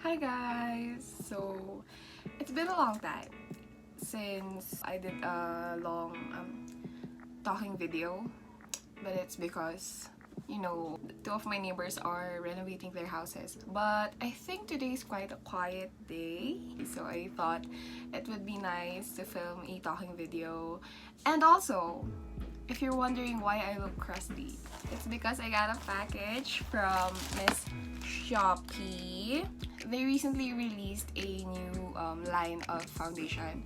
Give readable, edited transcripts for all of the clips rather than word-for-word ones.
Hi guys! So, it's been a long time since I did a long talking video, but it's because, you know, two of my neighbors are renovating their houses. But I think today is quite a quiet day, so I thought it would be nice to film a talking video. And also, if you're wondering why I look crusty, it's because I got a package from Miss Shopee. They recently released a new line of foundation,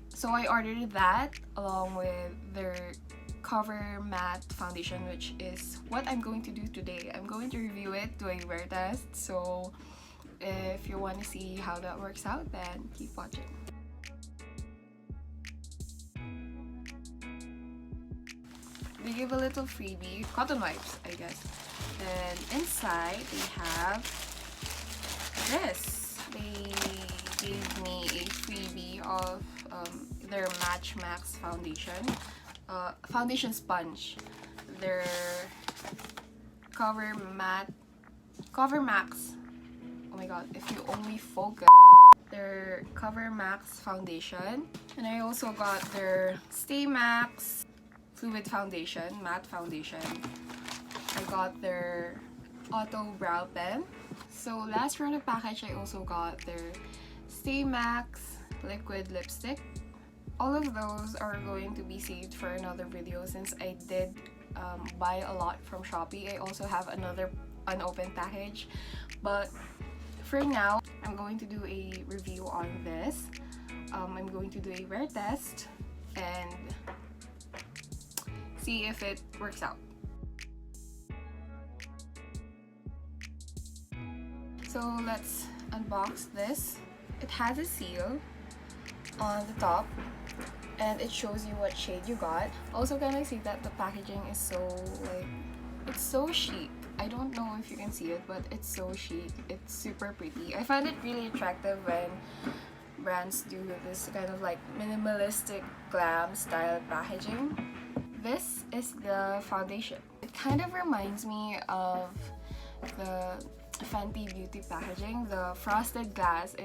so I ordered that along with their Cover Matte foundation, which is what I'm going to do today. I'm going to review it, do a wear test, so if you want to see how that works out, then keep watching. They give a little freebie, cotton wipes, I guess. And inside they have this. They gave me a freebie of their Match Max foundation sponge. Their Covermax. Oh my god! If you only focus. Their Covermax foundation, and I also got their Stay Max fluid foundation, matte foundation. I got their auto brow pen. So last from the package, I also got their Stay Max liquid lipstick. All of those are going to be saved for another video since I did buy a lot from Shopee. I also have another unopened package, but for now, I'm going to do a review on this. I'm going to do a wear test and see if it works out. So let's unbox this. It has a seal on the top and it shows you what shade you got. Also, can I say that the packaging is so it's so chic. I don't know if you can see it, but it's so chic. It's super pretty. I find it really attractive when brands do this kind of like minimalistic glam style packaging. This is the foundation. It kind of reminds me of the Fenty Beauty packaging, the frosted glass.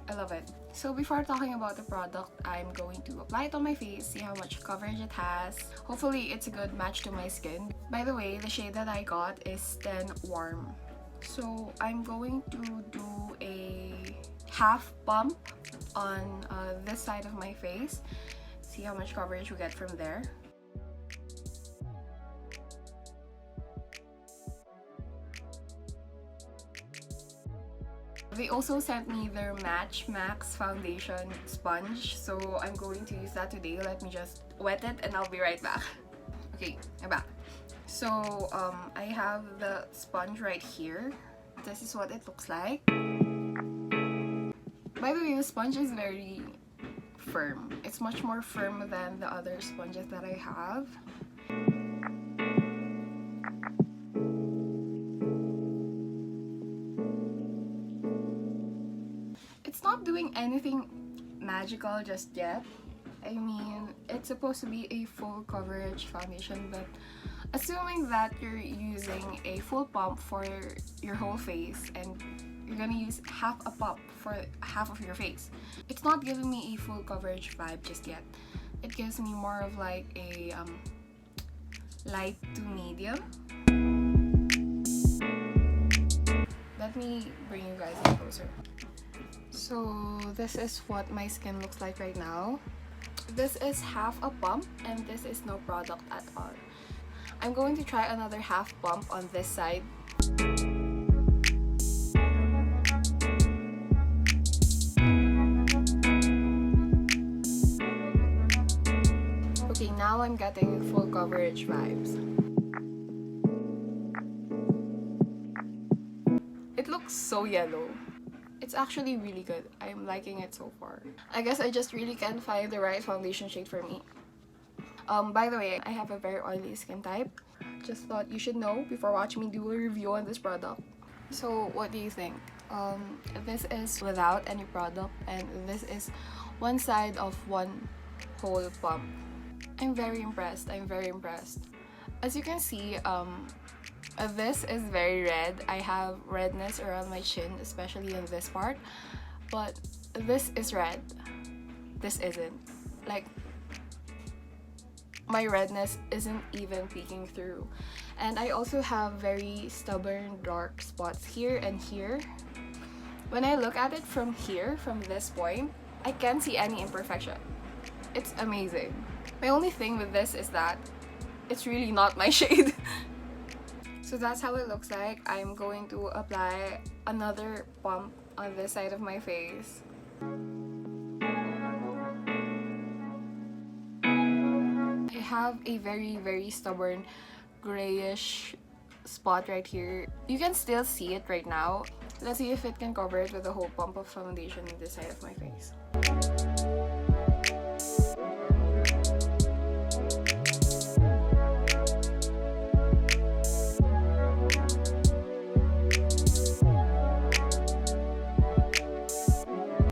I love it. So before talking about the product, I'm going to apply it on my face, see how much coverage it has. Hopefully it's a good match to my skin. By the way, the shade that I got is 10 Warm. So I'm going to do a half pump on this side of my face. See how much coverage we get from there. They also sent me their Match Max foundation sponge, so I'm going to use that today. Let me just wet it and I'll be right back. Okay, I'm back. So I have the sponge right here. This is what it looks like. By the way, the sponge is very firm. It's much more firm than the other sponges that I have. It's not doing anything magical just yet. I mean, it's supposed to be a full coverage foundation, but assuming that you're using a full pump for your whole face and you're gonna use half a pump for half of your face, it's not giving me a full coverage vibe just yet. It gives me more of like a light to medium. Let me bring you guys in closer. So this is what my skin looks like right now. This is half a pump and this is no product at all. I'm going to try another half pump on this side. Okay, now I'm getting full coverage vibes. It looks so yellow. It's actually really good. I'm liking it so far. I guess I just really can't find the right foundation shade for me. By the way, I have a very oily skin type. Just thought you should know before watching me do a review on this product. So what do you think? This is without any product and this is one side of one whole pump. I'm very impressed. As you can see, This is very red. I have redness around my chin, especially in this part. But this is red. This isn't. Like, my redness isn't even peeking through. And I also have very stubborn dark spots here and here. When I look at it from here, from this point, I can't see any imperfection. It's amazing. My only thing with this is that it's really not my shade. So that's how it looks like. I'm going to apply another pump on this side of my face. I have a very stubborn grayish spot right here. You can still see it right now. Let's see if it can cover it with a whole pump of foundation on this side of my face.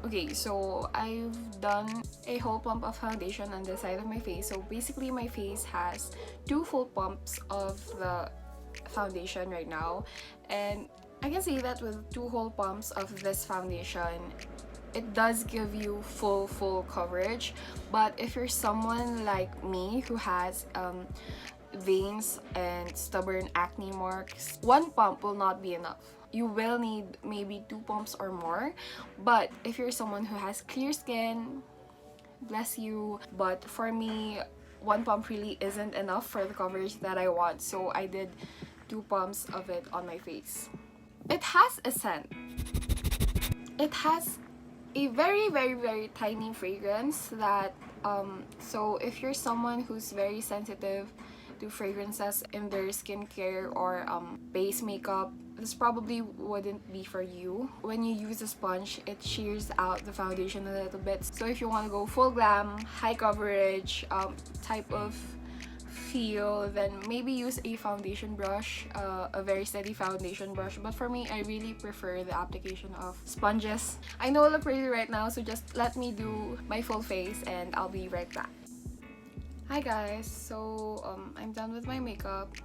Okay, so I've done a whole pump of foundation on the side of my face. So basically my face has 2 full pumps of the foundation right now, and I can say that with 2 whole pumps of this foundation, it does give you full coverage. But if you're someone like me who has veins and stubborn acne marks, 1 pump will not be enough. You will need maybe 2 pumps or more. But if you're someone who has clear skin, bless you. But for me, 1 pump really isn't enough for the coverage that I want, so I did 2 pumps of it on my face. It has a scent. It has a very tiny fragrance that so if you're someone who's very sensitive to fragrances in their skincare or base makeup, this probably wouldn't be for you. When you use a sponge, it shears out the foundation a little bit. So if you want to go full glam, high coverage type of feel, then maybe use a foundation brush, a very steady foundation brush. But for me, I really prefer the application of sponges. I know I look pretty right now, so just let me do my full face and I'll be right back. Hi guys, so I'm done with my makeup.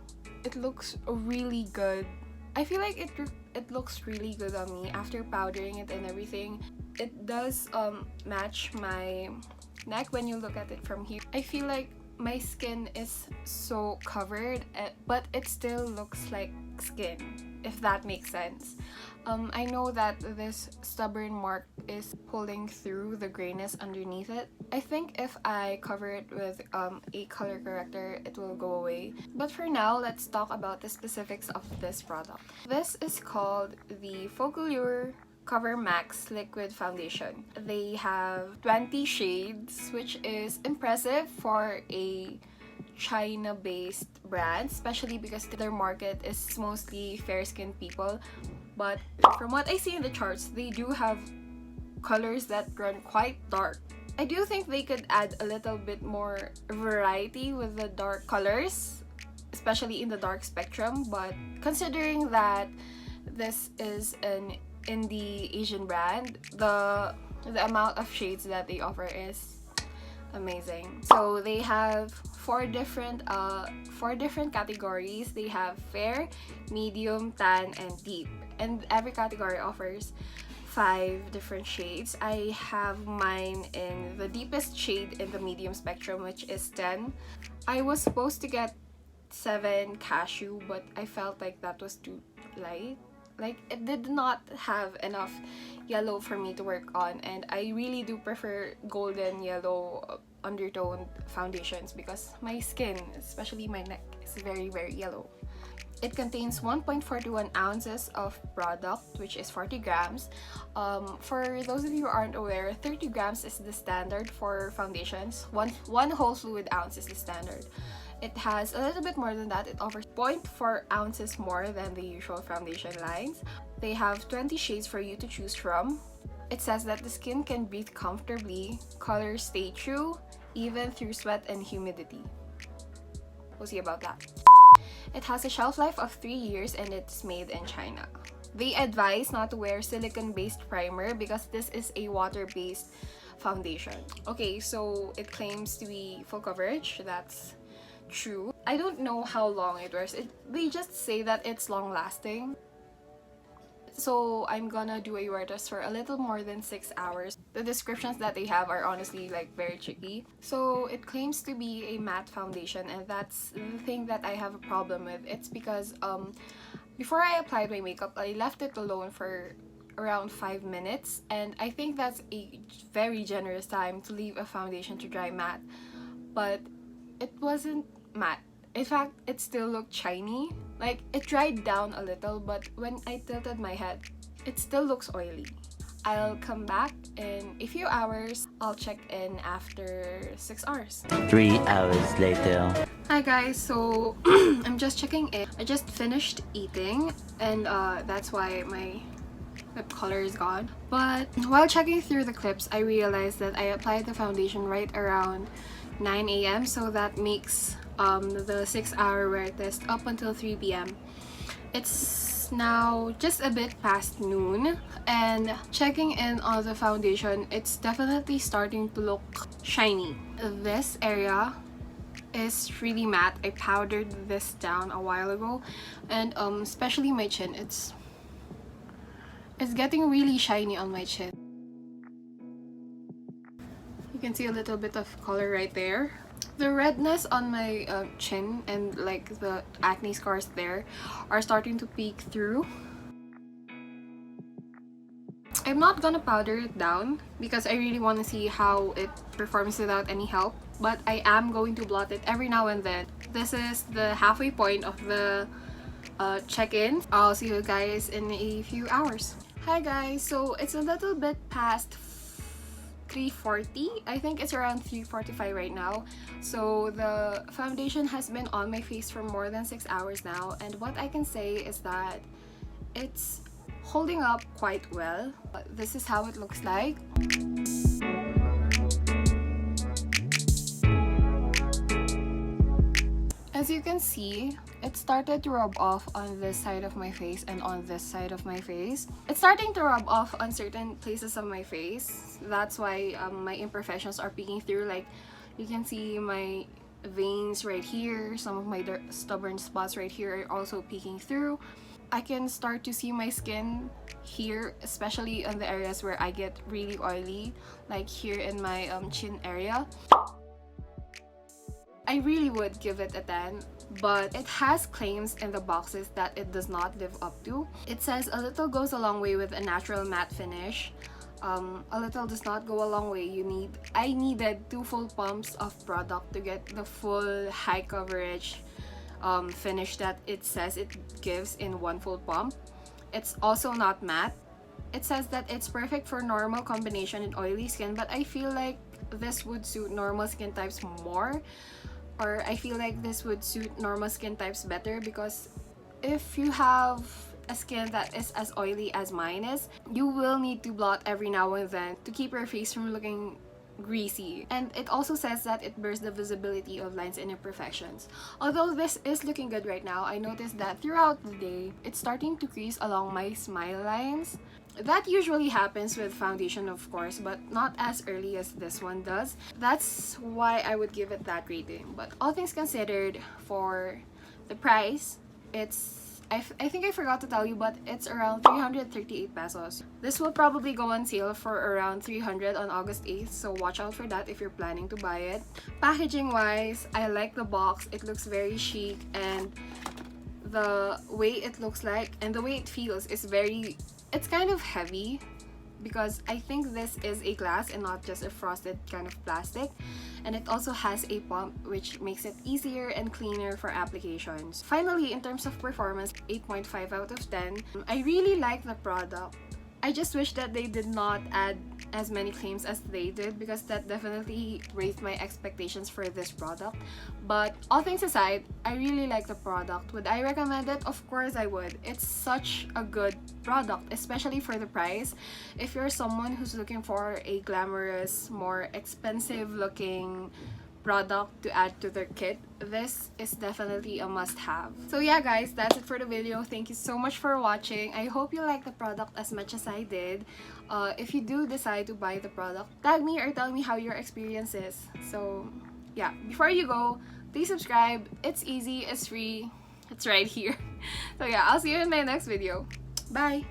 It looks really good. I feel like it looks really good on me after powdering it and everything. It does match my neck when you look at it from here. I feel like my skin is so covered, but it still looks like skin, if that makes sense. I know that this stubborn mark is pulling through the grayness underneath it. I think if I cover it with a color corrector, it will go away. But for now, let's talk about the specifics of this product. This is called the FOCALLURE COVERMAX Liquid Foundation. They have 20 shades, which is impressive for a China-based brand, especially because their market is mostly fair-skinned people. But from what I see in the charts, they do have colors that run quite dark. I do think they could add a little bit more variety with the dark colors, especially in the dark spectrum. But considering that this is an indie Asian brand, the amount of shades that they offer is amazing. So they have 4 different categories. They have fair, medium, tan, and deep, and every category offers 5 different shades. I have mine in the deepest shade in the medium spectrum, which is 10. I was supposed to get 7 cashew, but I felt like that was too light. Like, it did not have enough yellow for me to work on, and I really do prefer golden yellow undertoned foundations because my skin, especially my neck, is very yellow. It contains 1.41 ounces of product, which is 40 grams. For those of you who aren't aware, 30 grams is the standard for foundations. One whole fluid ounce is the standard. It has a little bit more than that. It offers 0.4 ounces more than the usual foundation lines. They have 20 shades for you to choose from. It says that the skin can breathe comfortably, colors stay true, even through sweat and humidity. We'll see about that. It has a shelf life of 3 years and it's made in China. They advise not to wear silicone-based primer because this is a water-based foundation. Okay, so it claims to be full coverage. That's true. I don't know how long it wears. They just say that it's long lasting. So I'm gonna do a wear test for a little more than 6 hours. The descriptions that they have are honestly like very tricky. So it claims to be a matte foundation, and that's the thing that I have a problem with. It's because before I applied my makeup, I left it alone for around 5 minutes, and I think that's a very generous time to leave a foundation to dry matte. But it wasn't matte. In fact, it still looked shiny. Like, it dried down a little, but when I tilted my head, it still looks oily. I'll come back in a few hours. I'll check in after 6 hours. 3 hours later. Hi guys, so I'm just checking in. I just finished eating, and that's why my lip color is gone. But while checking through the clips, I realized that I applied the foundation right around 9 a.m. so that makes the 6-hour wear test up until 3 p.m. It's now just a bit past noon, and checking in on the foundation, it's definitely starting to look shiny. This area is really matte. I powdered this down a while ago, and especially my chin, it's getting really shiny on my chin. You can see a little bit of color right there. The redness on my chin and like the acne scars there are starting to peek through. I'm not gonna powder it down because I really want to see how it performs without any help, but I am going to blot it every now and then. This is the halfway point of the check-in. I'll see you guys in a few hours. Hi guys, so it's a little bit past 3:40. I think it's around 3:45 right now. So the foundation has been on my face for more than 6 hours now, and what I can say is that it's holding up quite well. This is how it looks like. As you can see, it started to rub off on this side of my face and on this side of my face. It's starting to rub off on certain places of my face. That's why my imperfections are peeking through. Like, you can see my veins right here. Some of my stubborn spots right here are also peeking through. I can start to see my skin here, especially in the areas where I get really oily, like here in my chin area. I really would give it a 10, but it has claims in the boxes that it does not live up to. It says a little goes a long way with a natural matte finish. A little does not go a long way. I needed 2 full pumps of product to get the full high coverage finish that it says it gives in 1 full pump. It's also not matte. It says that it's perfect for normal combination in oily skin, but I feel like this would suit normal skin types more. Or I feel like this would suit normal skin types better, because if you have a skin that is as oily as mine is, you will need to blot every now and then to keep your face from looking greasy. And it also says that it blurs the visibility of lines and imperfections. Although this is looking good right now, I noticed that throughout the day, it's starting to crease along my smile lines. That usually happens with foundation, of course, but not as early as this one does. That's why I would give it that rating. But all things considered, for the price, it's I think I forgot to tell you, but it's around 338 pesos. This will probably go on sale for around 300 on August 8th, so watch out for that if you're planning to buy it. Packaging wise, I like the box. It looks very chic, and the way it looks like and the way it feels is it's kind of heavy, because I think this is a glass and not just a frosted kind of plastic, and it also has a pump, which makes it easier and cleaner for applications. Finally, in terms of performance, 8.5 out of 10. I really like the product. I just wish that they did not add as many claims as they did, because that definitely raised my expectations for this product. But all things aside, I really like the product. Would I recommend it? Of course I would. It's such a good product, especially for the price. If you're someone who's looking for a glamorous, more expensive looking product to add to their kit, this is definitely a must-have. So yeah guys, that's it for the video. Thank you so much for watching. I hope you like the product as much as I did. If you do decide to buy the product, tag me or tell me how your experience is. So yeah, before you go, Please subscribe. It's easy, it's free, it's right here. So yeah, I'll see you in my next video. Bye!